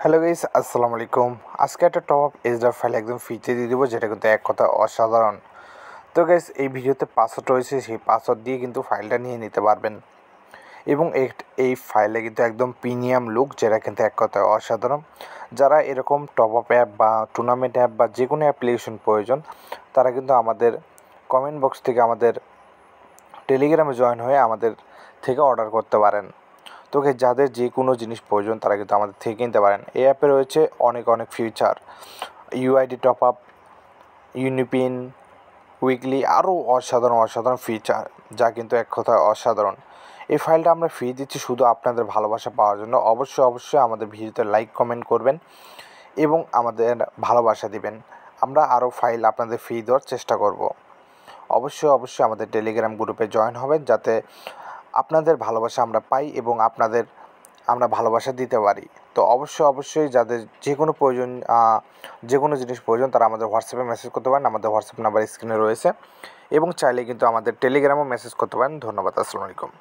Hello guys, আসসালামু আলাইকুম। আজকে একটা টপ এসডার ফাইল একদম ফ্রিতে দিয়ে দেবো, যেটা কিন্তু এক কথা অসাধারণ। তো গাইস, এই ভিডিওতে পাসওয়ার্ড রয়েছে, সেই পাসওয়ার্ড দিয়ে কিন্তু ফাইলটা নিয়ে নিতে পারবেন। এবং এই ফাইলে কিন্তু একদম প্রিমিয়াম লুক, যেটা কিন্তু এক কথায় অসাধারণ। যারা এরকম টপ আপ অ্যাপ বা টুর্নামেন্ট অ্যাপ বা যে কোনো অ্যাপ্লিকেশন প্রয়োজন, তারা কিন্তু আমাদের কমেন্ট বক্স থেকে আমাদের টেলিগ্রামে জয়েন হয়ে আমাদের থেকে অর্ডার করতে পারেন। তো যাদের যে কোনো জিনিস প্রয়োজন তারা কিন্তু আমাদের থেকে কিনতে পারেন। এই অ্যাপে রয়েছে অনেক অনেক feature, UID top up, UniPin, weekly, আরও অসাধারণ অসাধারণ ফিচার, যা কিন্তু এক কথায় অসাধারণ। এই ফাইলটা আমরা ফ্রি দিচ্ছি শুধু আপনাদের ভালোবাসা পাওয়ার জন্য। অবশ্যই অবশ্যই আমাদের ভিডিওতে লাইক কমেন্ট করবেন এবং আমাদের ভালোবাসা দিবেন। আমরা আরও ফাইল আপনাদের ফ্রি দেওয়ার চেষ্টা করব। অবশ্যই অবশ্যই আমাদের টেলিগ্রাম গ্রুপে জয়েন হবেন, যাতে আপনাদের ভালোবাসা আমরা পাই এবং আপনাদের আমরা ভালোবাসা দিতে পারি। তো অবশ্যই অবশ্যই যাদের যে কোনো প্রয়োজন, যে কোনো জিনিস প্রয়োজন, তারা আমাদের হোয়াটসঅ্যাপে মেসেজ করতে পারেন। আমাদের হোয়াটসঅ্যাপ নাম্বার স্ক্রিনে রয়েছে এবং চাইলে কিন্তু আমাদের টেলিগ্রামও মেসেজ করতে পারেন। ধন্যবাদ। আসসালামু আলাইকুম।